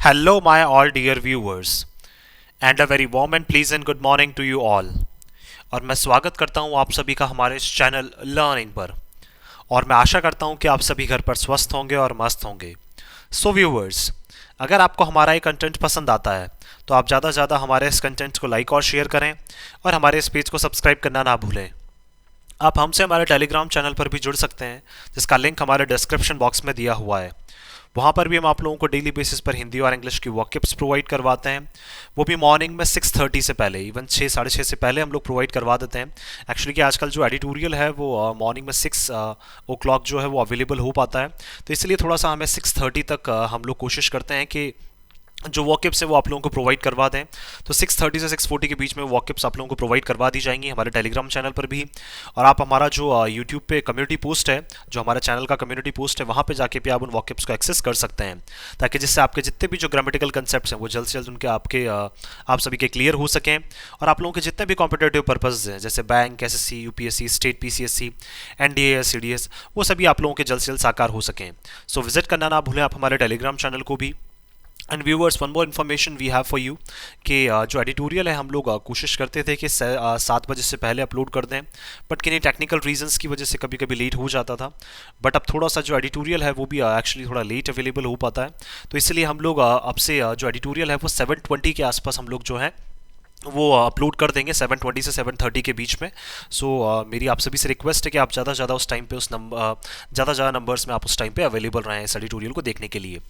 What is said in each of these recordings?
Hello, my all dear viewers, and a very warm and pleasant good morning to you all. और मैं स्वागत करता हूं आप सभी का हमारे इस चैनल लर्निंग पर। और मैं आशा करता हूं कि आप सभी घर पर स्वस्थ होंगे और मस्त होंगे। सो व्यूवर्स, अगर आपको हमारा ये कंटेंट पसंद आता है तो आप ज़्यादा से ज़्यादा हमारे इस कंटेंट को लाइक और शेयर करें और हमारे इस पेज को सब्सक्राइब करना ना भूलें। आप हमसे हमारे टेलीग्राम चैनल पर भी जुड़ सकते हैं, जिसका लिंक हमारे डिस्क्रिप्शन बॉक्स में दिया हुआ है। वहाँ पर भी हम आप लोगों को डेली बेसिस पर हिंदी और इंग्लिश की वर्कशिप्स प्रोवाइड करवाते हैं, वो भी मॉर्निंग में 6:30 से पहले, इवन 6 साढ़े 6 से पहले हम लोग प्रोवाइड करवा देते हैं। एक्चुअली कि आजकल जो एडिटोरियल है वो मॉर्निंग में 6 o'clock जो है वो अवेलेबल हो पाता है, तो इसलिए थोड़ा सा हमें 6:30 तक हम लोग कोशिश करते हैं कि जो वर्कशिप्स है वो आप लोगों को प्रोवाइड करवा दें। तो 6:30 से 6:40 के बीच में वर्कशिप्स आप लोगों को प्रोवाइड करवा दी जाएंगी हमारे टेलीग्राम चैनल पर भी। और आप हमारा जो यूट्यूब पे कम्युनिटी पोस्ट है, जो हमारे चैनल का कम्युनिटी पोस्ट है, वहाँ पे जाके भी आप उन वर्कशिप्स को एक्सेस कर सकते हैं, ताकि जिससे आपके जितने भी जो ग्रामेटिकल कंसेप्ट हैं वो जल्द से जल्द उनके आप सभी के क्लियर हो सकें। और आप लोगों के जितने भी कॉम्पिटेटिव पर्पज हैं, जैसे bank, SSC, UPSC, state PCSC, NDA, CDS, वो सभी आप लोगों के जल्द से जल्द साकार हो सकें। सो विजिट करना ना भूलें आप हमारे टेलीग्राम चैनल को भी। And viewers, one more information we have for you कि जो एडिटोरियल है हम लोग कोशिश करते थे कि 7 बजे से पहले अपलोड कर दें, बट किन्हीं टेक्निकल रीजंस की वजह से कभी कभी लेट हो जाता था। बट अब थोड़ा सा जो एडिटोरियल है वो भी एक्चुअली थोड़ा लेट अवेलेबल हो पाता है, तो इसलिए हम लोग अब से जो एडिटोरियल है वो 7:20 के आसपास हम लोग जो है वो अपलोड कर देंगे, 7:20 से 7:30 के बीच में। सो मेरी आप सभी से रिक्वेस्ट है कि आप ज़्यादा से ज़्यादा उस टाइम पे ज़्यादा ज़्यादा नंबर्स में आप उस टाइम पे अवेलेबल रहें इस एडिटोरियल को देखने के लिए।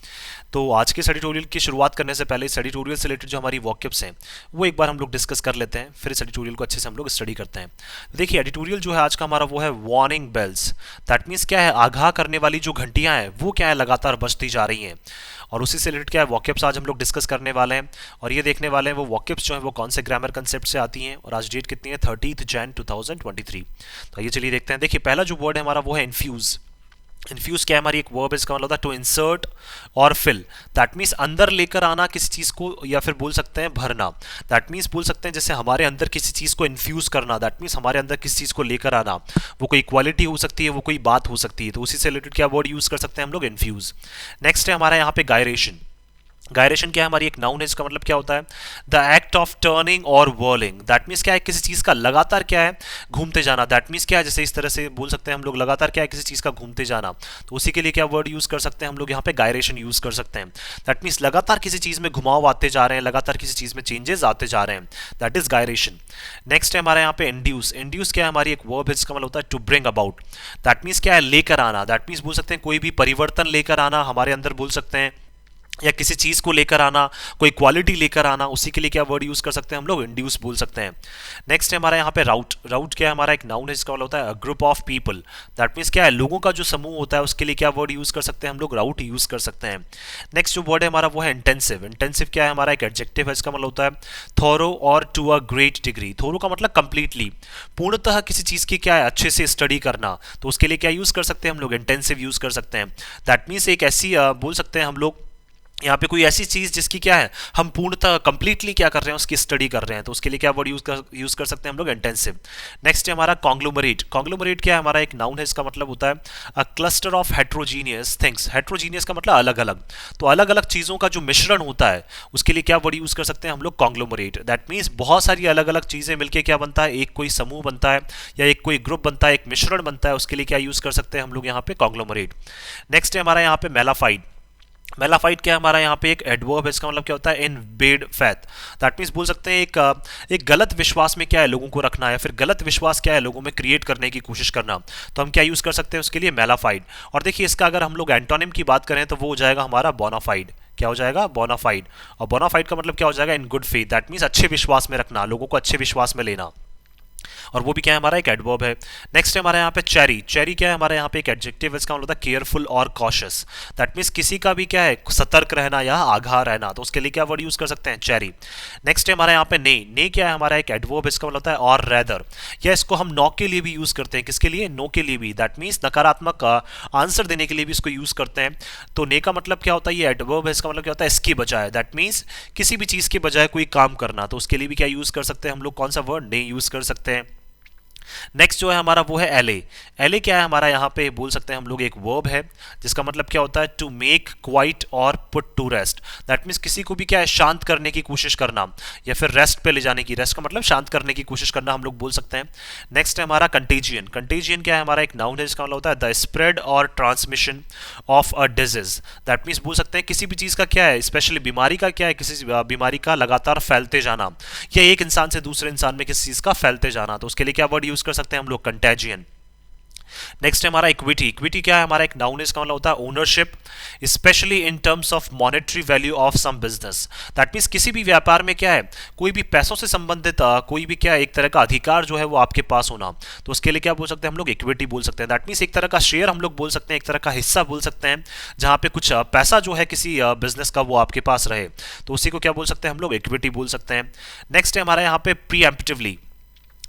तो आज के इस एडिटोरियल की शुरुआत करने से पहले इस एडिटोरियल से रिलेटेड जो हमारी वर्कशिप्स हैं वो एक बार हम लोग डिस्कस कर लेते हैं, फिर इस एडिटोरियल को अच्छे से हम लोग स्टडी करते हैं। देखिए, एडिटोरियल जो है आज का हमारा वो है वार्निंग बेल्स। दैट मीन्स क्या है, आगाह करने वाली जो घंटियाँ हैं वो क्या है लगातार बजती जा रही हैं, और उसी से रिलेटेड क्या है वर्कशिप्स आज हम लोग डिस्कस करने वाले हैं। और ये देखने वाले हैं वो वर्कशिप्स जो है वो कौन से ग्रामर कंसेप्ट से आती हैं, और आज डेट कितनी है, 30 जैन 2023। तो ये चलिए देखते हैं। देखिए, पहला जो वर्ड है हमारा वो है इन्फ्यूज़। इन्फ्यूज क्या है, हमारी एक वर्ब है, इसका मतलब होता है टू इंसर्ट और फिल। दैट मीन्स अंदर लेकर आना किसी चीज को, या फिर बोल सकते हैं भरना। दैट मीन्स बोल सकते हैं जैसे हमारे अंदर किसी चीज को इन्फ्यूज करना, दैट मीन्स हमारे अंदर किसी चीज को लेकर आना। वो कोई क्वालिटी हो सकती है, वो कोई बात हो सकती है, तो उसी से रिलेटेड क्या वर्ड यूज कर सकते हैं हम लोग, इन्फ्यूज। नेक्स्ट है हमारा यहाँ पे गायरेशन। गायरेशन क्या है, हमारी एक नाउन है, इसका मतलब क्या होता है, द एक्ट ऑफ टर्निंग और वर्लिंग। दैट मीन्स क्या है, किसी चीज का लगातार क्या है, घूमते जाना। दैट मीन्स क्या है, जैसे इस तरह से बोल सकते हैं हम लोग, लगातार क्या है, किसी चीज का घूमते जाना। तो उसी के लिए क्या वर्ड यूज कर सकते हैं हम लोग यहाँ पे, गायरेशन यूज कर सकते हैं। दैट मीन्स लगातार किसी चीज में घुमाव आते जा रहे हैं, लगातार किसी चीज में चेंजेस आते जा रहे हैं, दैट इज गायरेशन। नेक्स्ट है हमारे यहाँ पे इंड्यूस। इंड्यूस क्या है, हमारी एक वर्ब है, इसका मतलब होता है to bring about. That means क्या है, लेकर आना। दैट मीन्स बोल सकते हैं कोई भी परिवर्तन लेकर आना हमारे अंदर, बोल सकते हैं, या किसी चीज को लेकर आना, कोई क्वालिटी लेकर आना, उसी के लिए क्या वर्ड यूज कर सकते हैं हम लोग, इंड्यूस बोल सकते हैं। नेक्स्ट है हमारा यहाँ पे राउट। राउट क्या है, हमारा एक नाउन है, जिसका मतलब होता है group of people. That means क्या है, लोगों का जो समूह होता है, उसके लिए क्या वर्ड यूज कर सकते हैं हम लोग, राउट यूज कर सकते हैं। नेक्स्ट जो वर्ड है हमारा वो है इंटेंसिव। इंटेंसिव क्या है, हमारा एक एडजेक्टिव है, इसका मतलब होता है थोरो और टू अ ग्रेट डिग्री। थोरो का मतलब कंप्लीटली, पूर्णतः किसी चीज की क्या है, अच्छे से स्टडी करना, तो उसके लिए क्या यूज कर सकते हैं हम लोग, इंटेंसिव यूज कर सकते हैं। दैट मीन्स एक ऐसी बोल सकते हैं हम लोग यहाँ पे कोई ऐसी चीज जिसकी क्या है, हम पूर्णतः कंप्लीटली क्या कर रहे हैं, उसकी स्टडी कर रहे हैं, तो उसके लिए क्या वर्ड यूज कर सकते हैं हम लोग, इंटेंसिव। नेक्स्ट है हमारा कॉन्ग्लोमरेट। कॉन्ग्लोमरेट क्या है, हमारा एक नाउन है, इसका मतलब होता है a cluster of heterogeneous things. Heterogeneous का मतलब अलग अलग, तो अलग अलग चीजों का जो मिश्रण होता है, उसके लिए क्या वर्ड यूज कर सकते हैं हम लोग, कॉन्ग्लोमरेट। दैट मीन्स बहुत सारी अलग अलग चीजें मिलकर क्या बनता है, एक कोई समूह बनता है, या एक कोई ग्रुप बनता है, एक मिश्रण बनता है, उसके लिए क्या यूज कर सकते हैं हम लोग यहाँ पे, कॉन्ग्लोमरेट। नेक्स्ट है हमारा यहाँ पे मेलाफाइड। मेलाफाइट क्या है, हमारा यहाँ पे एक एडवर्ब है, इसका मतलब क्या होता है, in bed faith. That means बोल सकते हैं एक गलत विश्वास में क्या है, लोगों को रखना, या फिर गलत विश्वास क्या है, लोगों में क्रिएट करने की कोशिश करना, तो हम क्या यूज कर सकते हैं उसके लिए, मेलाफाइड। और देखिए, इसका अगर हम लोग एंटोनिम की बात करें तो वो हो जाएगा हमारा बोनाफाइड। क्या हो जाएगा, बोनाफाइड। और बोनाफाइड का मतलब क्या हो जाएगा, in good faith. That means अच्छे विश्वास में रखना, लोगों को अच्छे विश्वास में लेना, और वो भी क्या है, हमारा एक एडवर्ब है। नेक्स्ट है हमारे यहाँ पे चेरी। चेरी क्या है, हमारे यहाँ पे एक एडजेक्टिव है, इसका मतलब होता है केयरफुल और कॉशियस। दैट मीन्स किसी का भी क्या है, सतर्क रहना या आगाह रहना, तो उसके लिए क्या वर्ड यूज कर सकते हैं, चेरी। नेक्स्ट है हमारे यहाँ पे ने। ने क्या है, हमारा एक एडवर्ब है, इसका मतलब होता है और रेदर, या इसको हम नो के लिए भी यूज करते हैं। किसके लिए, नो के लिए भी। दैट मीन्स नकारात्मक आंसर देने के लिए भी इसको यूज करते हैं। तो ने का मतलब क्या होता है, ये एडवर्ब है, इसका मतलब क्या होता है, इसकी बजाय। दैट मीन्स किसी भी चीज के बजाय कोई काम करना, तो उसके लिए भी क्या यूज कर सकते हैं हम लोग, कौन सा वर्ड, ने यूज कर सकते हैं। नेक्स्ट जो है हमारा वो है एले। एले क्या है हमारा, यहाँ पे बोल सकते हैं हम लोग एक वर्ब है जिसका मतलब क्या होता है टू मेक क्वाइट और put to rest. That means किसी को भी क्या है शांत करने की कोशिश करना या फिर रेस्ट पे ले जाने की, रेस्ट का मतलब शांत करने की कोशिश करना हम लोग बोल सकते हैं। नेक्स्ट है हमारा कंटेजियन। कंटेजियन क्या है हमारा, एक नाउन है जिसका मतलब होता है द स्प्रेड और transmission of a disease. That means बोल सकते हैं किसी भी चीज़ का क्या है, स्पेशली बीमारी का क्या है, किसी बीमारी का लगातार फैलते जाना या एक इंसान से दूसरे इंसान में किसी चीज़ का फैलते जाना, तो उसके लिए क्या वर्ड यूज़ कर सकते हैं हम लोग, कंटेजियन। नेक्स्ट है हमारा इक्विटी। इक्विटी क्या है हमारा, एक नाउन है, इसका मतलब होता है ownership, especially in terms of monetary value of some business. That means किसी भी व्यापार में क्या है, कोई भी पैसों से संबंधित कोई भी क्या है एक तरह का अधिकार जो है वो आपके पास होना, तो उसके लिए क्या बोल सकते हैं हम लोग, इक्विटी बोल सकते हैं। दैट मीन्स एक तरह का शेयर हम लोग बोल सकते हैं, एक तरह का हिस्सा बोल सकते हैं, जहां पे कुछ पैसा जो है किसी बिजनेस का वो आपके पास रहे, तो उसी को क्या बोल सकते हैं हम लोग, इक्विटी बोल सकते हैं। नेक्स्ट है हमारा यहाँ पे प्रीएम्प्टिवली।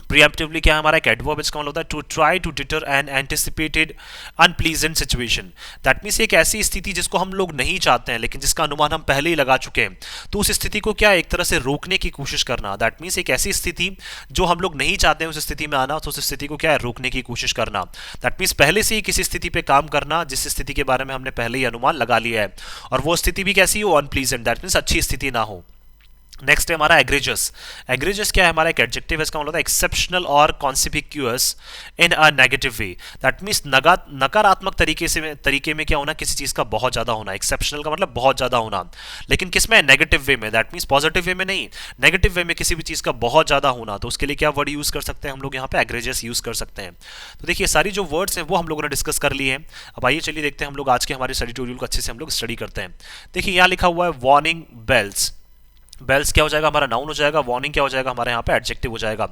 प्रीएम्प्टिवली क्या है हमारा, एक एडवर्ब, इसका मतलब होता है to try to deter an anticipated unpleasant situation. That means एक ऐसी स्थिति जिसको हम लोग नहीं चाहते हैं लेकिन जिसका अनुमान हम पहले ही लगा चुके हैं, तो उस स्थिति को क्या एक तरह से रोकने की कोशिश करना। दैट मीन्स एक ऐसी स्थिति जो हम लोग नहीं चाहते हैं उस स्थिति में आना, तो उस स्थिति को क्या है रोकने की कोशिश करना। दैट मीन्स पहले से ही किसी स्थिति पे काम करना जिस स्थिति के बारे में हमने पहले ही अनुमान लगा लिया है, और वो स्थिति भी कैसी हो, अनप्लीजेंट, दैट मीन्स अच्छी स्थिति ना हो। नेक्स्ट है हमारा एग्रेजस। एग्रेजस क्या है हमारा, एक एडजेक्टिव है, इसका मतलब होता है एक्सेप्शनल और conspicuous in a negative way. That means नकारात्मक तरीके में क्या होना, किसी चीज का बहुत ज्यादा होना। एक्सेप्शनल का मतलब बहुत ज्यादा होना, लेकिन किसमें, नेगेटिव वे में। दैट मीन्स पॉजिटिव वे में नहीं, नेगेटिव वे में किसी भी चीज का बहुत ज्यादा होना, तो उसके लिए क्या वर्ड यूज कर सकते हैं हम लोग, यहाँ पे एग्रेजस यूज कर सकते हैं। तो देखिए सारी जो वर्ड्स हैं वो हम लोगों ने डिस्कस कर लिए हैं। अब आइए चलिए देखते हैं हम लोग आज के हमारे स्टडी ट्यूटोरियल को अच्छे से हम लोग स्टडी करते हैं। देखिए यहाँ लिखा हुआ है वार्निंग बेल्स। बेल्स क्या हो जाएगा हमारा, नाउन हो जाएगा। वार्निंग क्या हो जाएगा हमारे यहाँ पे, एडजेक्टिव हो जाएगा।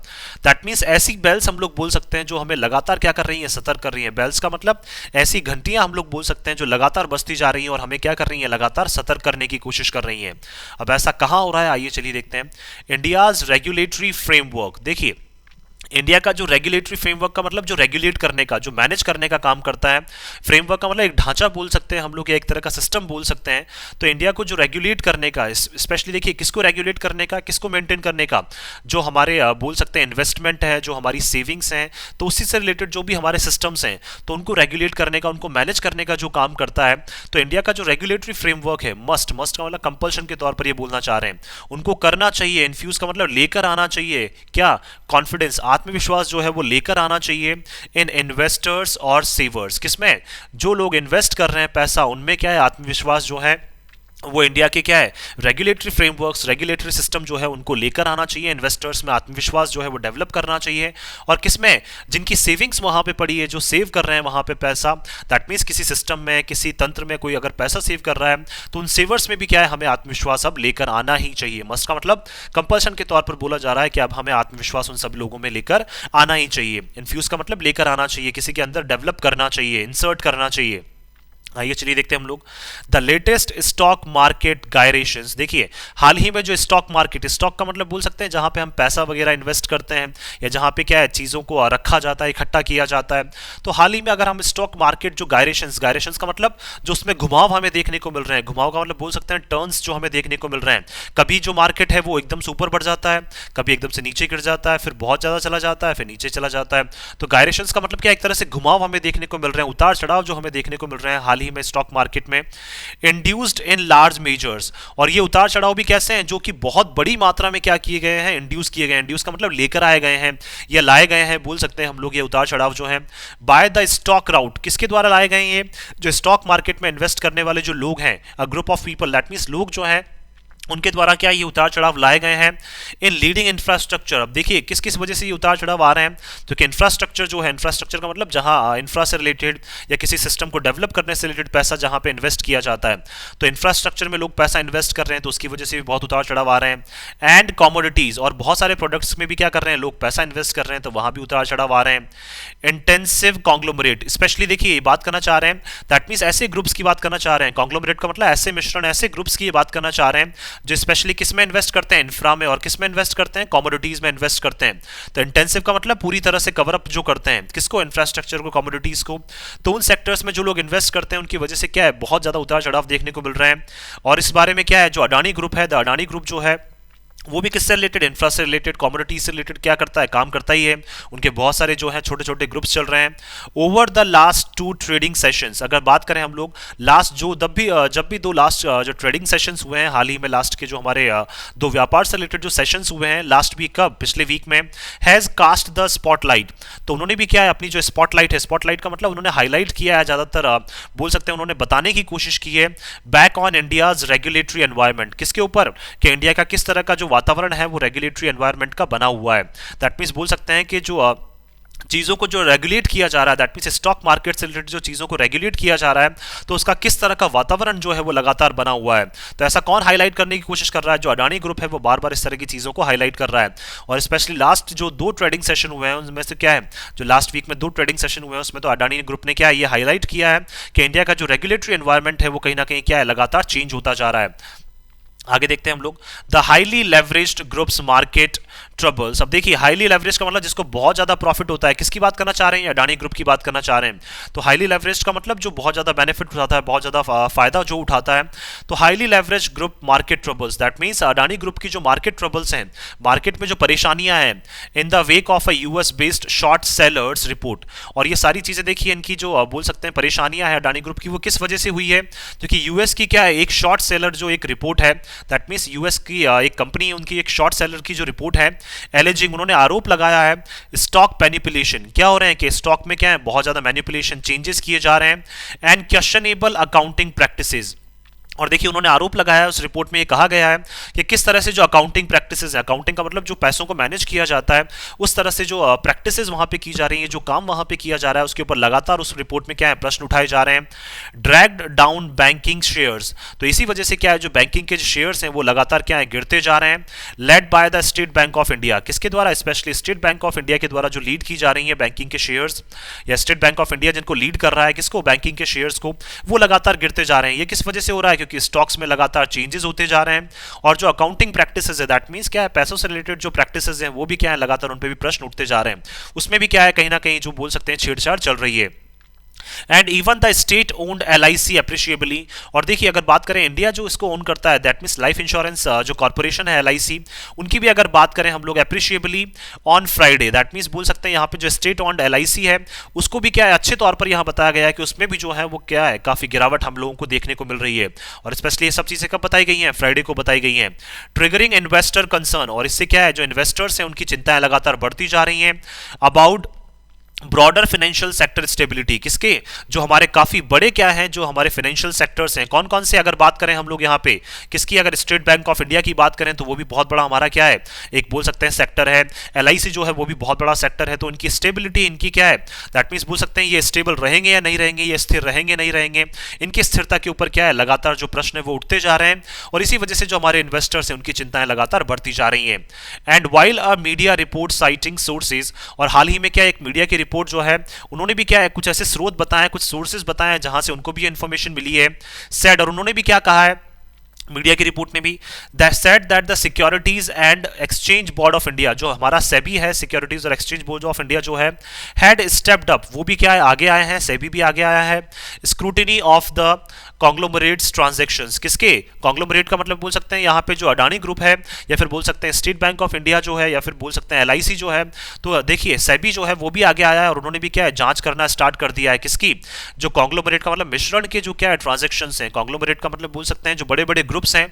दैट मीन्स ऐसी बेल्स हम लोग बोल सकते हैं जो हमें लगातार क्या कर रही हैं, सतर्क कर रही हैं। बेल्स का मतलब ऐसी घंटियां हम लोग बोल सकते हैं जो लगातार बजती जा रही हैं और हमें क्या कर रही हैं, लगातार सतर्क करने की कोशिश कर रही हैं। अब ऐसा कहाँ हो रहा है, आइए चलिए देखते हैं। India's regulatory framework. देखिए इंडिया का जो रेगुलेटरी फ्रेमवर्क का मतलब जो रेगुलेट करने का, जो मैनेज करने का काम करता है, फ्रेमवर्क का मतलब एक ढांचा बोल सकते हैं हम लोग या एक तरह का सिस्टम बोल सकते हैं। तो इंडिया को जो रेगुलेट करने का, स्पेशली देखिए किसको रेगुलेट करने का, किसको मेंटेन करने का, जो हमारे बोल सकते हैं इन्वेस्टमेंट है, जो हमारी सेविंग्स हैं, तो उसी से रिलेटेड जो भी हमारे सिस्टम्स हैं, तो उनको रेगुलेट करने का, उनको मैनेज करने का जो काम करता है, तो इंडिया का जो रेगुलेटरी फ्रेमवर्क है, मस्ट का मतलब कंपल्शन के तौर पर ये बोलना चाह रहे हैं, उनको करना चाहिए। इन्फ्यूज का मतलब लेकर आना चाहिए, क्या, कॉन्फिडेंस, आत्मविश्वास जो है वो लेकर आना चाहिए इन इन्वेस्टर्स और सेवर्स। किसमें, जो लोग इन्वेस्ट कर रहे हैं पैसा, उनमें क्या है, आत्मविश्वास जो है वो इंडिया के क्या है, रेगुलेटरी फ्रेमवर्क्स, रेगुलेटरी सिस्टम जो है उनको लेकर आना चाहिए। इन्वेस्टर्स में आत्मविश्वास जो है वो डेवलप करना चाहिए, और किसमें, जिनकी सेविंग्स वहां पे पड़ी है, जो सेव कर रहे हैं वहां पे पैसा, दैट मीन्स किसी सिस्टम में, किसी तंत्र में कोई अगर पैसा सेव कर रहा है, तो उन सेवर्स में भी क्या है, हमें आत्मविश्वास अब लेकर आना ही चाहिए। मस्ट का मतलब कंपल्शन के तौर पर बोला जा रहा है कि अब हमें आत्मविश्वास उन सब लोगों में लेकर आना ही चाहिए। इन्फ्यूज का मतलब लेकर आना चाहिए, किसी के अंदर डेवलप करना चाहिए, इंसर्ट करना चाहिए। आइए चलिए देखते हैं हम लोग द लेटेस्ट स्टॉक मार्केट गायरेशंस। देखिए हाल ही में जो स्टॉक मार्केट, स्टॉक का मतलब बोल सकते हैं जहां पे हम पैसा वगैरह इन्वेस्ट करते हैं या जहां पे क्या है चीज़ों को रखा जाता है, इकट्ठा किया जाता है, तो हाल ही में अगर हम स्टॉक मार्केट जो गायरेशंस, गायरेशंस का मतलब जो उसमें घुमाव हमें देखने को मिल रहे हैं, घुमाव का मतलब बोल सकते हैं टर्न्स जो हमें देखने को मिल रहे हैं। कभी जो मार्केट है वो एकदम से ऊपर बढ़ जाता है, कभी एकदम से नीचे गिर जाता है, फिर बहुत ज़्यादा चला जाता है, फिर नीचे चला जाता है। तो गायरेशंस का मतलब क्या, एक तरह से घुमाव हमें देखने को मिल रहे हैं, उतार चढ़ाव जो हमें देखने को मिल रहे हैं हाल ही में स्टॉक मार्केट में, इंड्यूस्ड इन लार्ज मेजर्स। और ये उतार चढ़ाव भी कैसे हैं, जो कि बहुत बड़ी मात्रा में क्या किए गए हैं, इंड्यूस किए गए हैं। इंड्यूस का मतलब लेकर आए गए हैं या लाए गए हैं बोल सकते हैं हम लोग, ये उतार चढ़ाव जो है बाय द स्टॉक राउट, किसके द्वारा लाए गए हैं, ये जो स्टॉक मार्केट में इन्वेस्ट करने वाले जो लोग हैं, a group of people, that means लोग जो है उनके द्वारा क्या ये उतार चढ़ाव लाए गए हैं इन लीडिंग इंफ्रास्ट्रक्चर। अब देखिए किस किस वजह से ये उतार चढ़ाव आ रहे हैं, तो कि इंफ्रास्ट्रक्चर जो है, इंफ्रास्ट्रक्चर का मतलब जहां इंफ्रा से रिलेटेड या किसी सिस्टम को डेवलप करने से रिलेटेड पैसा जहां पे इन्वेस्ट किया जाता है, तो इंफ्रास्ट्रक्चर में लोग पैसा इन्वेस्ट कर रहे हैं, तो उसकी वजह से भी बहुत उतार चढ़ाव आ रहे हैं। एंड कमोडिटीज, और बहुत सारे प्रोडक्ट्स में भी क्या कर रहे हैं, लोग पैसा इन्वेस्ट कर रहे हैं, तो वहां भी उतार चढ़ाव आ रहे हैं। इंटेंसिव कॉन्ग्लोमरेट, स्पेशली देखिए ये बात करना चाह रहे हैं, दैट मीन्स ऐसे ग्रुप्स की बात करना चाह रहे हैं। कॉन्ग्लोमरेट का मतलब ऐसे मिश्रण, ऐसे ग्रुप्स की बात करना चाह रहे हैं जो स्पेशली किस में इन्वेस्ट करते हैं, इंफ्रा में, और किस में इन्वेस्ट करते हैं, कमोडिटीज में इन्वेस्ट करते हैं। तो इंटेंसिव का मतलब पूरी तरह से कवर अप जो करते हैं, किसको, इंफ्रास्ट्रक्चर को, कमोडिटीज को। तो उन सेक्टर्स में जो लोग इन्वेस्ट करते हैं उनकी वजह से क्या है, बहुत ज्यादा उतार चढ़ाव देखने को मिल रहा है। और इस बारे में क्या है, जो अडानी ग्रुप है, द अडानी ग्रुप जो है वो भी किससे रिलेटेड, इंफ्रा से रिलेटेड, कमोडिटी से रिलेटेड क्या करता है, काम करता ही है। उनके बहुत सारे जो है छोटे छोटे ग्रुप्स चल रहे हैं। Over the last two trading sessions, अगर बात करें हम लोग लास्ट जो जब भी दो लास्ट जो ट्रेडिंग सेशंस हुए हैं हाल ही में, लास्ट के जो हमारे दो व्यापार से रिलेटेड जो सेशंस हुए हैं लास्ट वीक, कब, पिछले वीक में, हैज कास्ट द स्पॉटलाइट, तो उन्होंने भी क्या है, अपनी जो स्पॉटलाइट है, स्पॉटलाइट का मतलब उन्होंने हाईलाइट किया है, ज्यादातर बोल सकते हैं उन्होंने बताने की कोशिश की है, back on India's regulatory environment, किसके ऊपर, कि इंडिया का किस तरह का जो वातावरण है वो रेगुलेटरी एनवायरनमेंट का बना हुआ है। दैट मीन्स बोल सकते हैं कि जो चीज़ों को जो रेगुलेट किया जा रहा है, दैट मीन्स स्टॉक मार्केट से रिलेटेड जो चीज़ों को रेगुलेट किया जा रहा है, तो उसका किस तरह का वातावरण जो है वो लगातार बना हुआ है। तो ऐसा कौन हाईलाइट करने की कोशिश कर रहा है, जो अडानी ग्रुप है वो बार बार इस तरह की चीज़ों को हाईलाइट कर रहा है। और स्पेशली लास्ट जो दो ट्रेडिंग सेशन हुए हैं उनमें से क्या है, जो लास्ट वीक में दो ट्रेडिंग सेशन हुए हैं उसमें तो अडानी ग्रुप ने क्या ये हाईलाइट किया है कि इंडिया का जो रेगुलेटरी एनवायरमेंट है वो कहीं ना कहीं क्या है, लगातार चेंज होता जा रहा है। आगे देखते हैं हम लोग, the highly leveraged groups market troubles. अब देखिए हाईली लेवरेज का मतलब जिसको बहुत ज्यादा प्रॉफिट होता है, किसकी बात करना चाह रहे हैं, अडानी ग्रुप की बात करना चाह रहे हैं। तो हाईली लेवरेज का मतलब जो बहुत ज्यादा बेनिफिट उठाता है, बहुत ज्यादा फायदा जो उठाता है। तो highly leverage group market troubles, that means Adani group की जो मार्केट ट्रबल्स हैं, मार्केट में जो परेशानियां हैं, इन the wake of a US based short sellers report. और ये सारी चीजें देखिए इनकी जो बोल सकते हैं परेशानियां हैं अडानी ग्रुप की, वो किस वजह से हुई है, क्योंकि यूएस की क्या है, एक शॉर्ट सेलर जो एक रिपोर्ट है, दैट मींस यूएस की एक कंपनी, उनकी एक शॉर्ट सेलर की जो रिपोर्ट है एलिजिंग, उन्होंने आरोप लगाया है स्टॉक मैनिपुलेशन, क्या हो रहे हैं कि स्टॉक में क्या है, बहुत ज्यादा मैनिपुलेशन, चेंजेस किए जा रहे हैं, एंड क्वेश्चनेबल अकाउंटिंग प्रैक्टिसेस। और देखिए उन्होंने आरोप लगाया है, उस रिपोर्ट में ये कहा गया है कि किस तरह से जो अकाउंटिंग प्रैक्टिसेस है, अकाउंटिंग का मतलब जो पैसों को मैनेज किया जाता है, उस तरह से जो प्रैक्टिसेस वहां पे की जा रही है, जो काम वहां पे किया जा रहा है, उसके ऊपर लगातार उस रिपोर्ट में क्या है, प्रश्न उठाए जा रहे हैं। ड्रैग्ड डाउन बैंकिंग शेयर्स, तो इसी वजह से क्या है, जो बैंकिंग के जो शेयर्स हैं वो लगातार क्या है, गिरते जा रहे हैं। Led by the state bank of India, किसके द्वारा, specially state bank of India के द्वारा जो लीड की जा रही है बैंकिंग के शेयर्स, या स्टेट बैंक ऑफ इंडिया जिनको लीड कर रहा है किसको, बैंकिंग के शेयर्स को, वो लगातार गिरते जा रहे हैं। ये किस वजह से हो रहा है, क्योंकि स्टॉक्स में लगातार चेंजेस होते जा रहे हैं, और जो अकाउंटिंग प्रैक्टिसेस है, दैट मींस क्या है, पैसों से रिलेटेड जो प्रैक्टिसेस हैं वो भी क्या है, लगातार उन पे भी प्रश्न उठते जा रहे हैं। उसमें भी क्या है, कहीं ना कहीं जो बोल सकते हैं छेड़छाड़ चल रही है। And even the state owned LIC appreciably, और देखिए अगर बात करें इंडिया जो इसको ओन करता है, दैट मींस लाइफ इंश्योरेंस जो कॉर्पोरेशन है LIC, उनकी भी अगर बात करें हम लोग appreciably on Friday, that means बोल सकते हैं यहाँ पे जो स्टेट ओन्ड LIC है उसको भी क्या है, अच्छे तौर पर यहाँ बताया गया है कि उसमें भी जो है वो क्या है, काफी गिरावट हम लोगों को देखने को मिल रही है। और स्पेशली ये सब चीजें कब बताई गई हैं, फ्राइडे को बताई गई हैं। ट्रिगरिंग इन्वेस्टर कंसर्न, और इससे क्या है, जो इन्वेस्टर्स हैं उनकी चिंताएं लगातार बढ़ती जा रही हैं about broader financial sector stability, किसके, जो हमारे काफी बड़े क्या हैं, जो हमारे फाइनेंशियल सेक्टर्स हैं, कौन कौन से, अगर बात करें हम लोग यहाँ पे किसकी, अगर स्टेट बैंक ऑफ इंडिया की बात करें तो वो भी बहुत बड़ा हमारा क्या है, एक बोल सकते हैं सेक्टर है। LIC जो है वो भी बहुत बड़ा सेक्टर है, तो इनकी स्टेबिलिटी, इनकी क्या है, दैट मीन्स बोल सकते हैं ये स्टेबल रहेंगे या नहीं रहेंगे, ये स्थिर रहेंगे नहीं रहेंगे, इनकी स्थिरता के ऊपर क्या है, लगातार जो प्रश्न है वो उठते जा रहे हैं। और इसी वजह से जो हमारे इन्वेस्टर्स हैं उनकी चिंताएं लगातार बढ़ती जा रही हैं। And while a media report citing sources, और हाल ही में क्या एक मीडिया की रिपोर्ट जो है उन्होंने भी क्या है, कुछ ऐसे स्रोत बताए, कुछ सोर्सेज बताए हैं जहां से उनको भी इंफॉर्मेशन मिली है, सेड, और उन्होंने भी क्या कहा है मीडिया की रिपोर्ट में भी, that said that the securities and exchange board of India, जो हमारा सेबी है, सिक्योरिटीज और एक्सचेंज बोर्ड ऑफ इंडिया जो है, हैड स्टेप्ड अप, वो भी क्या है, आगे आए हैं, सेबी भी आगे आया है, scrutiny of the conglomerates transactions, किसके, कॉन्ग्लोमरेट का मतलब बोल सकते हैं यहाँ पे जो अडानी ग्रुप है, या फिर बोल सकते हैं स्टेट बैंक ऑफ इंडिया जो है, या फिर बोल सकते हैं LIC जो है। तो देखिए सेबी जो है वो भी आगे आया है, और उन्होंने भी क्या है, जांच करना स्टार्ट कर दिया है, किसकी, जो कॉन्ग्लोमरेट का मतलब मिश्रण के जो क्या है ट्रांजैक्शंस हैं, कॉन्ग्लोमरेट का मतलब बोल सकते हैं जो बड़े बड़े ग्रुप्स हैं।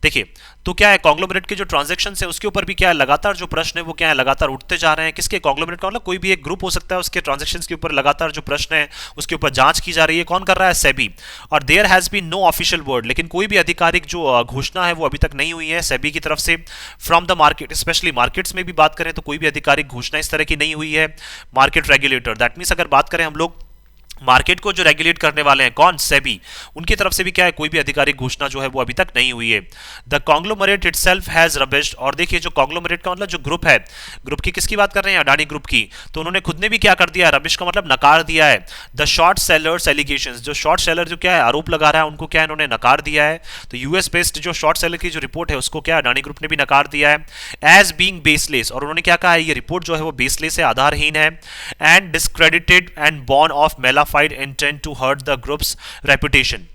देखिए तो क्या है, कॉन्ग्लोमरेट के जो ट्रांजैक्शन है उसके ऊपर भी क्या है, लगातार जो प्रश्न है वो क्या है, लगातार उठते जा रहे हैं। किसके, कॉन्ग्लोमरेट का मतलब कोई भी एक ग्रुप हो सकता है, उसके ट्रांजैक्शन के ऊपर लगातार जो प्रश्न है उसके ऊपर जांच की जा रही है। कौन कर रहा है, सेबी। और there has been no official word, लेकिन कोई भी आधिकारिक जो घोषणा है वो अभी तक नहीं हुई है सेबी की तरफ से from the market, specially markets में भी बात करें तो कोई भी आधिकारिक घोषणा इस तरह की नहीं हुई है। मार्केट रेगुलेटर, दैट मीन्स अगर बात करें हम लोग मार्केट को जो रेगुलेट करने वाले हैं कौन, सेबी, उनकी तरफ से भी क्या है कोई भी आधिकारिक घोषणा जो है वो अभी तक नहीं हुई है। द कॉन्ग्लोमरेट इटसेल्फ हैज रबिश्ड, और देखिए जो कॉन्ग्लोमरेट का मतलब जो ग्रुप है, ग्रुप की किसकी बात कर रहे हैं, अडानी ग्रुप की, तो उन्होंने खुद ने भी क्या कर दिया है, रबिश का मतलब नकार दिया है। द शॉर्ट सेलर्स एलिगेशंस, जो शॉर्ट सेलर जो क्या है आरोप लगा रहा है उनको क्या है इन्होंने नकार दिया है। तो यूएस बेस्ड जो शॉर्ट सेलर की जो रिपोर्ट है उसको क्या अडानी ग्रुप ने भी नकार दिया है एज बीइंग बेसलेस, और उन्होंने क्या कहा है ये रिपोर्ट जो है वो बेसलेस है, आधारहीन है, and discredited and born of malafide intent to hurt the group's reputation.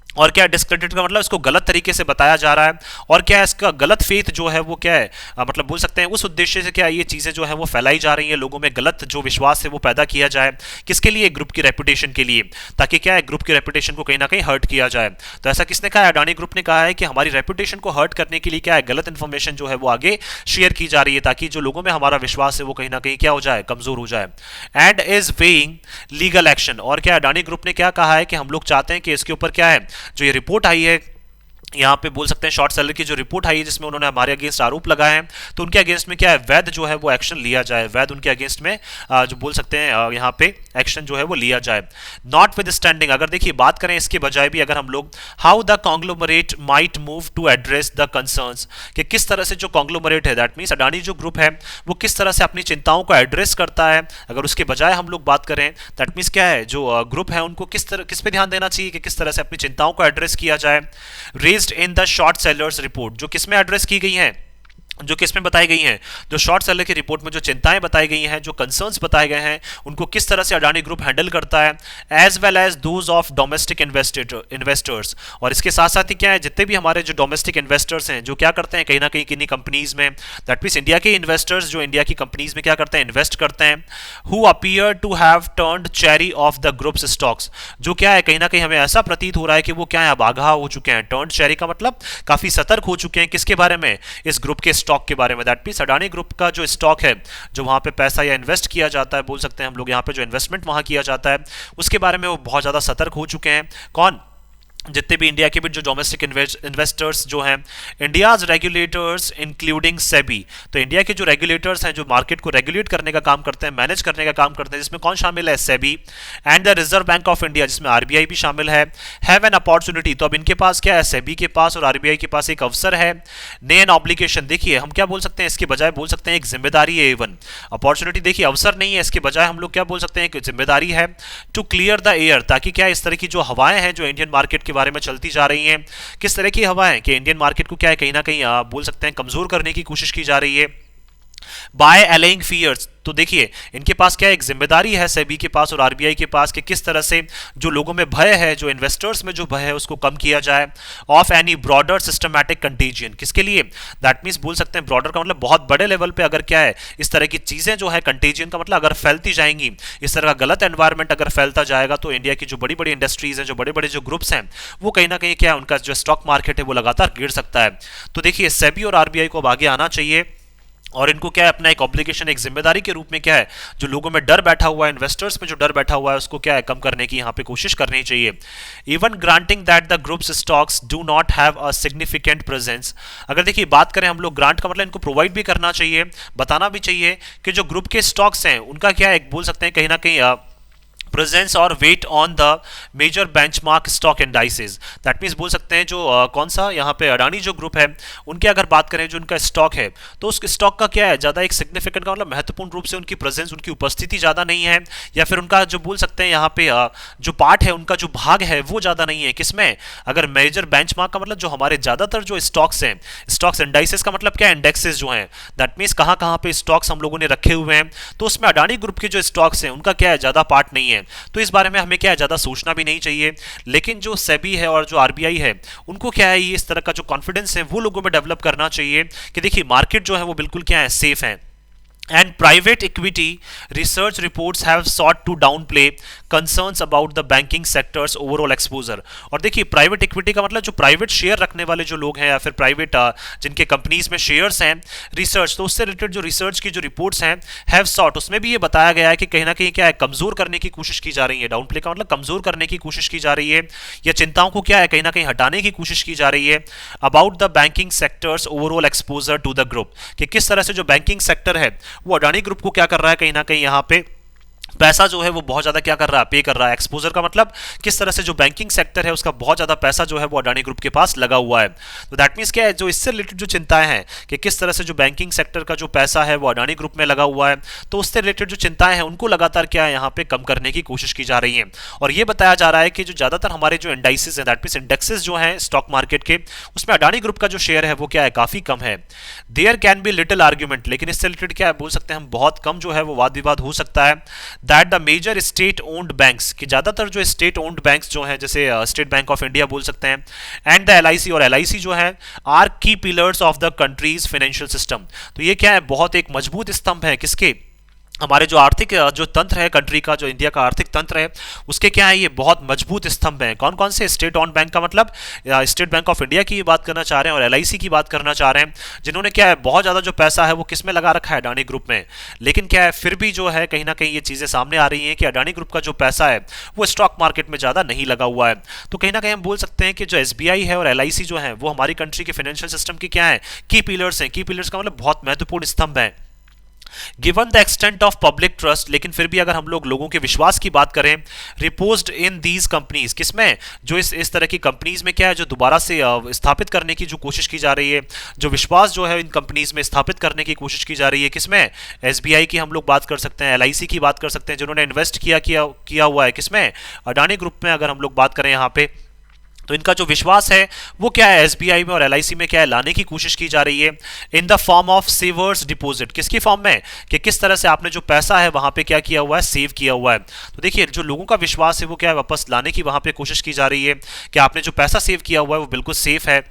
और क्या डिस्क्रेडिट का मतलब इसको गलत तरीके से बताया जा रहा है, और क्या इसका गलत फेथ जो है वो क्या है मतलब बोल सकते हैं उस उद्देश्य से क्या ये चीज़ें जो है वो फैलाई जा रही हैं, लोगों में गलत जो विश्वास है वो पैदा किया जाए, किसके लिए, ग्रुप की रेपुटेशन के लिए, ताकि क्या है ग्रुप की रेपुटेशन को कहीं ना कहीं हर्ट किया जाए। तो ऐसा किसने कहा है, अडानी ग्रुप ने कहा है कि हमारी रेपुटेशन को हर्ट करने के लिए क्या है गलत इंफॉर्मेशन जो है वो आगे शेयर की जा रही है, ताकि जो लोगों में हमारा विश्वास है वो कहीं ना कहीं क्या हो जाए, कमजोर हो जाए। And is weighing legal action, और क्या अडानी ग्रुप ने क्या कहा है कि हम लोग चाहते हैं कि इसके ऊपर क्या है जो ये रिपोर्ट आई है, यहाँ पे बोल सकते हैं शॉर्ट सेलर की जो रिपोर्ट आई है जिसमें उन्होंने हमारे अगेंस्ट आरोप लगाए हैं, तो उनके अगेंस्ट में क्या है वैध जो है वो एक्शन लिया जाए, वैध उनके अगेंस्ट में जो बोल सकते हैं यहाँ पे एक्शन जो है वो लिया जाए। नॉट विद स्टैंडिंग, अगर देखिए बात करें इसके बजाय भी अगर हम लोग how the conglomerate might move to address the concerns, कि किस तरह से जो कॉन्ग्लोमरेट है दैट मीन्स अडानी जो ग्रुप है वो किस तरह से अपनी चिंताओं को एड्रेस करता है, अगर उसके बजाय हम लोग बात करें दैट मीन्स क्या है जो ग्रुप है उनको किस पे ध्यान देना चाहिए कि किस तरह से अपनी चिंताओं को एड्रेस किया जाए। Raised in the short sellers report, जो किसमें एड्रेस की गई हैं, जो किसमें बताई गई हैं, जो शॉर्ट सेलर की रिपोर्ट में जो चिंताएं बताई गई हैं, जो कंसर्न्स बताए गए हैं, उनको किस तरह से अडानी ग्रुप हैंडल करता है, as well as those of domestic investors, और इसके साथ साथ ही क्या है जितने भी हमारे जो डोमेस्टिक इन्वेस्टर्स हैं जो क्या करते हैं कहीं ना कहीं किन्हीं कंपनीज में, दैट मीन्स इंडिया के इन्वेस्टर्स जो इंडिया की कंपनीज में क्या करते हैं इन्वेस्ट करते हैं, who appear to have turned cherry of the group's stocks, जो क्या है कहीं ना कहीं हमें ऐसा प्रतीत हो रहा है कि वो क्या है अब आगाह हो चुके हैं, टर्न्ड चेरी का मतलब काफी सतर्क हो चुके हैं किसके बारे में, इस ग्रुप के स्टॉक के बारे में, दैट मींस अडानी ग्रुप का जो स्टॉक है जो वहां पे पैसा या इन्वेस्ट किया जाता है, बोल सकते हैं हम लोग यहाँ पे जो इन्वेस्टमेंट वहां किया जाता है उसके बारे में वो बहुत ज्यादा सतर्क हो चुके हैं। कौन, जितने भी इंडिया के भी जो डोमेस्टिक इन्वेस्टर्स जो हैं, इंडियाज रेगुलेटर्स इंक्लूडिंग सेबी, तो इंडिया के जो रेगुलेटर्स हैं जो मार्केट को रेगुलेट करने का काम करते हैं, मैनेज करने का काम करते हैं, जिसमें कौन शामिल है, SEBI and the reserve bank of India जिसमें आरबीआई भी शामिल है, हैव एन अपॉर्चुनिटी, तो अब इनके पास क्या है, सेबी के पास और आरबीआई के पास एक अवसर है, ने एन ऑब्लिगेशन, देखिए हम क्या बोल सकते हैं इसके बजाय बोल सकते हैं एक जिम्मेदारी है, इवन अपॉर्चुनिटी देखिए अवसर नहीं है, इसके बजाय हम लोग क्या बोल सकते हैं एक जिम्मेदारी है, टू क्लियर द एयर, ताकि क्या इस तरह की जो हवाएं हैं जो इंडियन मार्केट के बारे में चलती जा रही हैं, किस तरह की हवाएं कि इंडियन मार्केट को क्या है कहीं ना कहीं बोल सकते हैं कमजोर करने की कोशिश की जा रही है, बाय एलेइंग फियर्स, तो देखिए इनके पास क्या एक जिम्मेदारी है सेबी के पास और आरबीआई के पास कि किस तरह से जो लोगों में भय है, जो इन्वेस्टर्स में जो भय है उसको कम किया जाए, of any broader systematic contagion, किसके लिए, दैट मींस बोल सकते हैं ब्रॉडर का मतलब बहुत बड़े लेवल पे अगर क्या है इस तरह की चीजें जो है, कंटेजियन का मतलब अगर फैलती जाएंगी, इस तरह का गलत एनवायरमेंट अगर फैलता जाएगा तो इंडिया की जो बड़ी बड़ी इंडस्ट्रीज हैं, जो बड़े बड़े जो ग्रुप्स हैं, वो कहीं ना कहीं क्या है उनका जो स्टॉक मार्केट है वो लगातार गिर सकता है। तो देखिए सेबी और आरबीआई को अब आगे आना चाहिए और इनको क्या है अपना एक ऑब्लिगेशन, एक जिम्मेदारी के रूप में क्या है जो लोगों में डर बैठा हुआ है, इन्वेस्टर्स में जो डर बैठा हुआ है उसको क्या है कम करने की यहाँ पे कोशिश करनी चाहिए। Even granting that the group's stocks do not have a significant presence, अगर देखिए बात करें हम लोग ग्रांट का मतलब इनको प्रोवाइड भी करना चाहिए, बताना भी चाहिए कि जो ग्रुप के स्टॉक्स हैं उनका क्या है एक बोल सकते हैं कहीं ना कहीं प्रेजेंस और weight on the major benchmark stock indices, that means बोल सकते हैं जो कौन सा यहाँ पे अडानी जो ग्रुप है उनके अगर बात करें जो उनका स्टॉक है तो उस स्टॉक का क्या है ज़्यादा एक सिग्निफिकेंट का मतलब महत्वपूर्ण रूप से उनकी प्रेजेंस, उनकी उपस्थिति ज़्यादा नहीं है, या फिर उनका जो बोल सकते हैं यहाँ पे जो पार्ट है उनका जो भाग है वो ज़्यादा नहीं है, किसमें, अगर मेजर बेंचमार्क का मतलब जो हमारे ज़्यादातर जो स्टॉक्स हैं, स्टॉक्स इंडाइसेस का मतलब क्या है इंडेक्सेस जो हैं, दैट मीन्स कहाँ कहाँ पे स्टॉक्स हम लोगों ने रखे हुए हैं, तो उसमें अडानी ग्रुप के जो स्टॉक्स हैं उनका क्या है ज़्यादा पार्ट नहीं है, तो इस बारे में हमें क्या है ज्यादा सोचना भी नहीं चाहिए। लेकिन जो सेबी है और जो आरबीआई है उनको क्या है ये इस तरह का जो कॉन्फिडेंस है वो लोगों में डेवलप करना चाहिए कि देखिए मार्केट जो है वो बिल्कुल क्या है सेफ है। And private equity research reports have sought to downplay concerns about the banking sector's overall exposure। और देखिए प्राइवेट इक्विटी का मतलब जो प्राइवेट शेयर रखने वाले जो लोग हैं या फिर प्राइवेट जिनके कंपनीज में शेयर्स हैं, रिसर्च तो उससे रिलेटेड जो रिसर्च की जो रिपोर्ट्स हैं हैव सॉट, उसमें भी ये बताया गया है कि कहीं ना कहीं क्या है कमजोर करने की कोशिश की जा रही है, डाउनप्ले का मतलब कमजोर करने की कोशिश की जा रही है या चिंताओं को क्या है कहीं ना कहीं हटाने की कोशिश की जा रही है about the banking sector's overall exposure to the group, कि किस तरह से जो बैंकिंग सेक्टर है वो अडानी ग्रुप को क्या कर रहा है कहीं ना कहीं यहाँ पे पैसा जो है वो बहुत ज्यादा क्या कर रहा है, पे कर रहा है। एक्सपोजर का मतलब किस तरह से जो बैंकिंग सेक्टर है उसका बहुत ज्यादा पैसा जो है वो अडानी ग्रुप के पास लगा हुआ है। तो दैट मीन्स क्या है, जो इससे रिलेटेड जो चिंताएं हैं कि किस तरह से जो बैंकिंग सेक्टर का जो पैसा है वो अडानी ग्रुप में लगा हुआ है, तो उससे रिलेटेड जो चिंताएं हैं उनको लगातार क्या है यहाँ पे कम करने की कोशिश की जा रही है। और ये बताया जा रहा है कि जो ज्यादातर हमारे जो इंडाइसिस है, दैट मीन्स इंडेक्सेस जो है स्टॉक मार्केट के, उसमें अडानी ग्रुप का जो शेयर है वो क्या है, काफी कम है। There can be little argument, लेकिन इससे रिलेटेड क्या है बोल सकते हैं हम, बहुत कम जो है वो वाद विवाद हो सकता है। That the major state owned banks, कि ज्यादातर जो स्टेट ओन्ड बैंक्स जो हैं, जैसे स्टेट बैंक ऑफ इंडिया बोल सकते हैं, एंड द एलआईसी, और एलआईसी जो है, आर की pillars of the countries financial system. तो ये क्या है, बहुत एक मजबूत स्तंभ है किसके, हमारे जो आर्थिक जो तंत्र है कंट्री का, जो इंडिया का आर्थिक तंत्र है उसके क्या है, ये बहुत मजबूत स्तंभ है। कौन कौन से, स्टेट ऑन बैंक का मतलब स्टेट बैंक ऑफ इंडिया की बात करना चाह रहे हैं और एलआईसी की बात करना चाह रहे हैं, जिन्होंने क्या है बहुत ज्यादा जो पैसा है वो किस में लगा रखा है, अडानी ग्रुप में। लेकिन क्या है, फिर भी जो है कहीं ना कहीं ये चीजें सामने आ रही हैं कि अडानी ग्रुप का जो पैसा है वो स्टॉक मार्केट में ज्यादा नहीं लगा हुआ है। तो कहीं ना कहीं हम बोल सकते हैं कि जो एसबीआई है और एलआईसी जो है वो हमारी कंट्री के फाइनेंशियल सिस्टम की क्या है, की पिलर्स हैं। की पिलर्स का मतलब बहुत महत्वपूर्ण स्तंभ है। Given the extent of public trust, लेकिन फिर भी अगर हम लोग लोगों के विश्वास की बात करें, रिपोज्ड इन दीज कंपनीज, किसमें, जो इस तरह की कंपनीज में क्या है, जो दोबारा से स्थापित करने की जो कोशिश की जा रही है, जो विश्वास जो है इन कंपनीज में स्थापित करने की कोशिश की जा रही है, किसमें, एसबीआई की हम लोग बात कर सकते हैं, एलआईसी की बात कर सकते हैं, जिन्होंने इन्वेस्ट किया हुआ है किसमें, अडानी ग्रुप में। अगर हम लोग बात करें यहाँ पे, तो इनका जो विश्वास है वो क्या है, एसबीआई में और एलआईसी में क्या है, लाने की कोशिश की जा रही है in the form of savers deposit. किसकी फॉर्म में, कि किस तरह से आपने जो पैसा है वहां पे क्या किया हुआ है, सेव किया हुआ है। तो देखिए जो लोगों का विश्वास है वो क्या है, वापस लाने की वहां पे कोशिश की जा रही है कि आपने जो पैसा सेव किया हुआ है वो बिल्कुल सेफ है।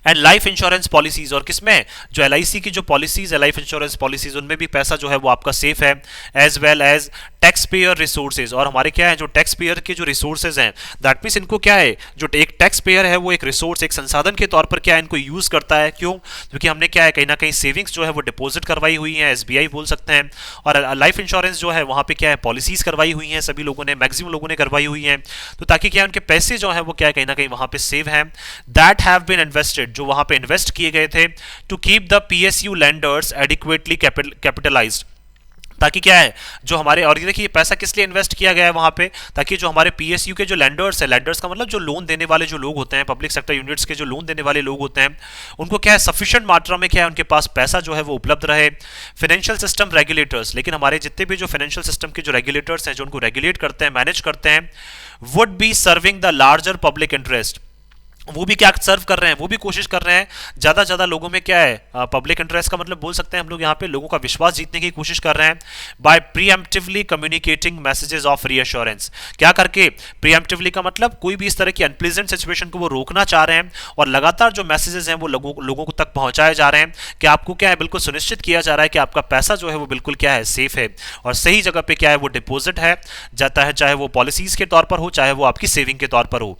एंड लाइफ इंश्योरेंस पॉलिसीज, और किसमें, जो एलआईसी की जो पॉलिसीज है, लाइफ इंश्योरेंस पॉलिसीज, उनमें भी पैसा जो है वो आपका सेफ है। As well as tax payer resources, और हमारे क्या है, जो टैक्स पेयर के जो रिसोर्सेज हैं, दैट मीन्स इनको क्या है, जो एक टैक्स पेयर है वो एक रिसोर्स, एक संसाधन के तौर पर क्या है, इनको यूज करता है। क्यों, क्योंकि हमने क्या है, कहीं ना कहीं सेविंग्स जो है वो डिपॉजिट करवाई हुई है, एसबीआई बोल सकते हैं, और लाइफ इंश्योरेंस जो है वहां पे क्या है, पॉलिसीज करवाई हुई हैं, सभी लोगों ने, मैक्सिमम लोगों ने करवाई हुई हैं। तो ताकि क्या है, उनके पैसे जो है वो क्या है, कहीं ना कहीं वहां पे सेव है। दैट हैव बीन इन्वेस्टेड, जो वहां पे इन्वेस्ट किए गए थे, to keep the PSU lenders adequately capitalised, ताकि क्या है, जो हमारे, और ये देखिए पैसा किस लिए इन्वेस्ट किया गया है वहां पे, ताकि जो हमारे पीएसयू के जो लैंडर्स है, लैंडर्स का मतलब जो लोन देने वाले जो लोग होते हैं, पब्लिक सेक्टर यूनिट्स के जो लोन देने वाले लोग होते हैं, उनको क्या है, सफिशिएंट मात्रा में क्या है, उनके पास पैसा जो है वो उपलब्ध रहे। फाइनेंशियल सिस्टम रेगुलेटर्स, लेकिन हमारे जितने भी जो फाइनेंशियल सिस्टम के जो रेगुलेटर्स हैं, जो उनको रेगुलेट करते हैं, मैनेज करते हैं, would be serving the larger public interest, वो भी क्या सर्व कर रहे हैं, वो भी कोशिश कर रहे हैं ज्यादा लोगों में क्या है, पब्लिक इंटरेस्ट का मतलब बोल सकते हैं हम लोग यहाँ पे लोगों का विश्वास जीतने की कोशिश कर रहे हैं, by preemptively communicating messages of reassurance. क्या करके, प्रीएम्प्टिवली का मतलब कोई भी इस तरह की अनप्लीजेंट सिचुएशन को वो रोकना चाह रहे हैं, और लगातार जो मैसेजेस हैं वो लोगों को तक पहुंचाए जा रहे हैं कि आपको क्या है, बिल्कुल सुनिश्चित किया जा रहा है कि आपका पैसा जो है वो बिल्कुल क्या है, सेफ है, और सही जगह पे क्या है, वो डिपॉजिट है जाता है, चाहे वो पॉलिसीज के तौर पर हो, चाहे वो आपकी सेविंग के तौर पर हो।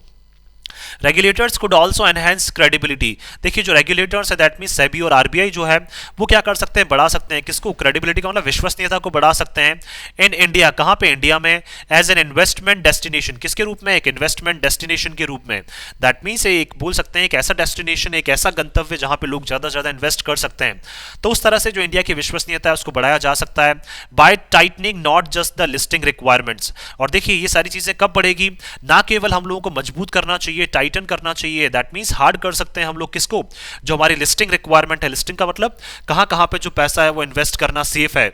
Regulators could also enhance credibility, देखिए जो रेगुलेटर्स है, दैट मींस सेबी और आरबीआई जो है वो क्या कर सकते हैं, बढ़ा सकते हैं किसको, क्रेडिबिलिटी का मतलब विश्वसनीयता को बढ़ा सकते हैं। इन इंडिया, कहां पे, इंडिया में, एज एन इन्वेस्टमेंट डेस्टिनेशन, किसके रूप में, एक इन्वेस्टमेंट डेस्टिनेशन के रूप में। दैट मींस एक बोल सकते हैं एक ऐसा डेस्टिनेशन, एक ऐसा गंतव्य जहां पे लोग ज्यादा से ज्यादा इन्वेस्ट कर सकते हैं। तो उस तरह से जो इंडिया की विश्वसनीयता है उसको बढ़ाया जा सकता है, by tightening not just the listing requirements. और देखिए ये सारी चीजें कब बढ़ेगी, ना केवल हम लोगों को मजबूत करना चाहिए, टाइटन करना चाहिए, दैट मींस हार्ड कर सकते हैं हम लोग किसको, जो हमारी लिस्टिंग रिक्वायरमेंट है, लिस्टिंग का मतलब कहां कहां पे जो पैसा है वो इन्वेस्ट करना सेफ है।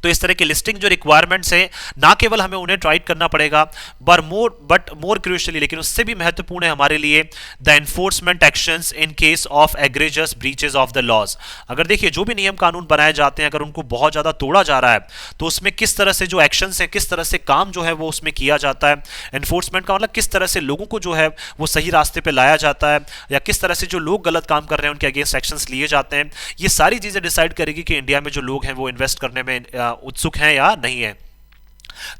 तो इस तरह की लिस्टिंग जो रिक्वायरमेंट्स है, ना केवल हमें उन्हें टाइट करना पड़ेगा, बट मोर क्रूशियली, लेकिन उससे भी महत्वपूर्ण है हमारे लिए, the enforcement actions in case of egregious breaches of the laws. अगर देखिए जो भी नियम कानून बनाए जाते हैं, अगर उनको बहुत ज्यादा तोड़ा जा रहा है, तो उसमें किस तरह से जो एक्शंस है, किस तरह से काम जो है वो उसमें किया जाता है। एनफोर्समेंट का मतलब किस तरह से लोगों को जो है वो सही रास्ते पे लाया जाता है, या किस तरह से जो लोग गलत काम कर रहे हैं उनके अगेंस्ट एक्शंस लिए जाते हैं। ये सारी चीजें डिसाइड करेगी कि इंडिया में जो लोग हैं वो इन्वेस्ट करने में उत्सुक हैं या नहीं है।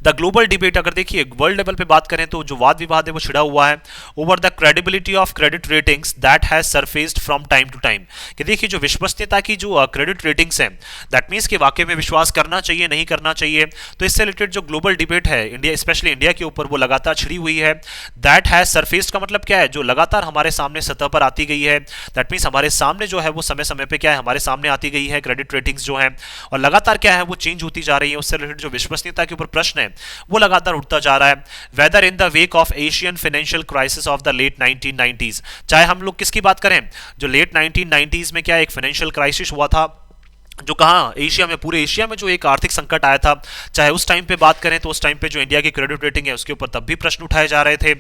द ग्लोबल डिबेट, अगर देखिए वर्ल्ड लेवल पे बात करें तो जो वाद विवाद है वो छिड़ा हुआ है over the credibility of credit ratings that has surfaced from time to time. कि देखिए जो विश्वसनीयता की जो क्रेडिट रेटिंग्स हैं, दैट मीन्स कि वाकई में विश्वास करना चाहिए नहीं करना चाहिए, तो इससे रिलेटेड जो ग्लोबल डिबेट है इंडिया, स्पेशली इंडिया के ऊपर, वो लगातार छिड़ी हुई है। दैट हैज सरफेस्ड का मतलब क्या है, जो लगातार हमारे सामने सतह पर आती गई है, दैट मीन्स हमारे सामने जो है वो समय समय पे क्या है हमारे सामने आती गई है क्रेडिट रेटिंग्स जो है, और लगातार क्या है वो चेंज होती जा रही है। उससे रिलेटेड जो विश्वसनीयता के ऊपर प्रश्न है वो लगातार उठता जा रहा है। Whether in the wake of Asian financial crisis of the late 1990s, चाहे हम लोग किसकी बात करें, जो लेट 1990s में क्या एक फाइनेंशियल क्राइसिस हुआ था, जो कहाँ एशिया में, पूरे एशिया में जो एक आर्थिक संकट आया था, चाहे उस टाइम पे बात करें तो उस टाइम पे जो इंडिया की क्रेडिट रेटिंग है उसके ऊपर तब भी प्रश्न उठाए जा रहे थे।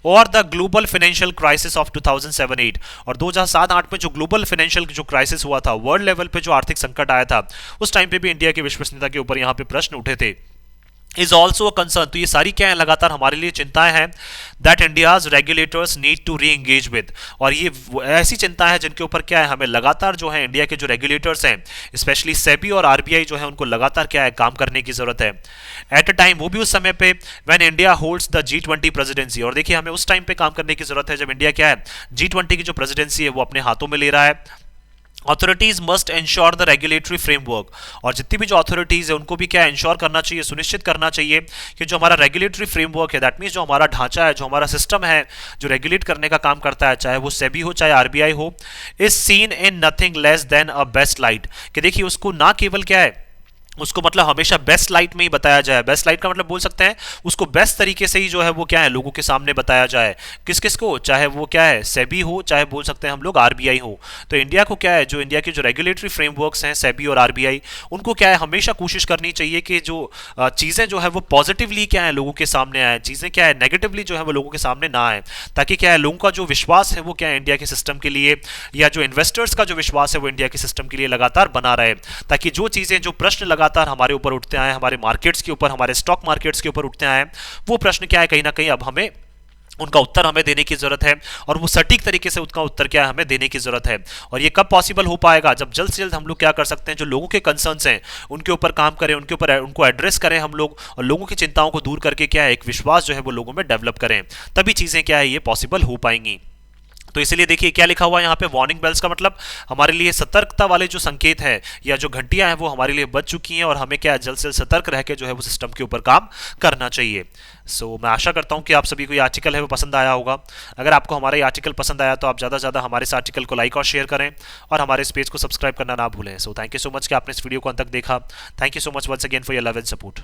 और the global financial crisis of 2007-8, और 2007-8 में जो ग्लोबल फाइनेंशियल जो क्राइसिस हुआ था, वर्ल्ड लेवल पे जो आर्थिक संकट आया था, उस टाइम पे भी इंडिया की विश्वसनीयता के ऊपर यहाँ पे प्रश्न उठे थे। इज ऑल्सो अ कंसर्न, तो ये सारी क्या है लगातार हमारे लिए चिंताएं हैं, that India's regulators need to reengage with, और ये ऐसी चिंता है जिनके ऊपर क्या है हमें लगातार जो है इंडिया के जो रेगुलेटर्स हैं, स्पेशली सेबी और आरबीआई जो है उनको लगातार क्या है काम करने की जरूरत है। एट अ टाइम, वो भी उस समय पे when India holds the G20 presidency, और देखिए हमें उस टाइम पे काम करने की जरूरत है जब इंडिया क्या है G20 की जो प्रेसिडेंसी है वो अपने हाथों में ले रहा है। Authorities must ensure the regulatory framework, और जितनी भी जो ऑथोरिटीज है उनको भी क्या इंश्योर करना चाहिए, सुनिश्चित करना चाहिए कि जो हमारा रेगुलेटरी फ्रेमवर्क है, दैट मीन्स जो हमारा ढांचा है, जो हमारा सिस्टम है जो रेगुलेट करने का काम करता है, चाहे वो सेबी हो चाहे आरबीआई हो, is seen in nothing less than a best light. कि देखिए उसको ना केवल क्या है, उसको मतलब हमेशा बेस्ट लाइट में ही बताया जाए। बेस्ट लाइट का मतलब बोल सकते हैं उसको बेस्ट तरीके से ही जो है वो क्या है लोगों के सामने बताया जाए। किस किस को, चाहे वो क्या है सेबी हो चाहे बोल सकते हैं हम लोग आरबीआई हो। तो इंडिया को क्या है, जो इंडिया के जो रेगुलेटरी फ्रेमवर्क्स हैं सेबी और आरबीआई, उनको क्या है हमेशा कोशिश करनी चाहिए कि जो चीज़ें जो है वो पॉजिटिवली क्या है लोगों के सामने आए, चीज़ें क्या है नेगेटिवली जो है वो लोगों के सामने ना आए, ताकि क्या है लोगों का जो विश्वास है वो क्या है इंडिया के सिस्टम के लिए, या जो इन्वेस्टर्स का जो विश्वास है वो इंडिया के सिस्टम के लिए लगातार बना रहे, ताकि जो चीज़ें जो प्रश्न लगातार हमारे ऊपर उठते आए, हमारे मार्केट्स के ऊपर, हमारे स्टॉक मार्केट्स के ऊपर उठते आए, वो प्रश्न क्या है कहीं ना कहीं अब हमें उनका उत्तर हमें देने की जरूरत है, और वो सटीक तरीके से उसका उत्तर क्या है हमें देने की जरूरत है। और ये कब पॉसिबल हो पाएगा, जब जल्द से जल्द हम लोग क्या कर सकते हैं, जो लोगों के कंसर्न्स हैं उनके ऊपर काम करें, उनके ऊपर उनको एड्रेस करें हम लोग, और लोगों की चिंताओं को दूर करके क्या है एक विश्वास जो है वो लोगों में डेवलप करें, तभी चीजें क्या है ये पॉसिबल हो पाएंगी। तो इसलिए देखिए क्या लिखा हुआ है यहाँ पे, वार्निंग बेल्स का मतलब हमारे लिए सतर्कता वाले जो संकेत है या जो घंटियां हैं वो हमारे लिए बज चुकी हैं, और हमें क्या जल्द से जल्द सतर्क रह के जो है वो सिस्टम के ऊपर काम करना चाहिए। सो मैं आशा करता हूँ कि आप सभी को ये आर्टिकल है वो पसंद आया होगा। अगर आपको हमारा ये आर्टिकल पसंद आया तो आप ज़्यादा से ज़्यादा हमारे इस आर्टिकल को लाइक और शेयर करें, और हमारे इस पेज को सब्सक्राइब करना ना भूलें। So thank you so much कि आपने इस वीडियो को अंत तक देखा। Thank you so much once again for your love and support.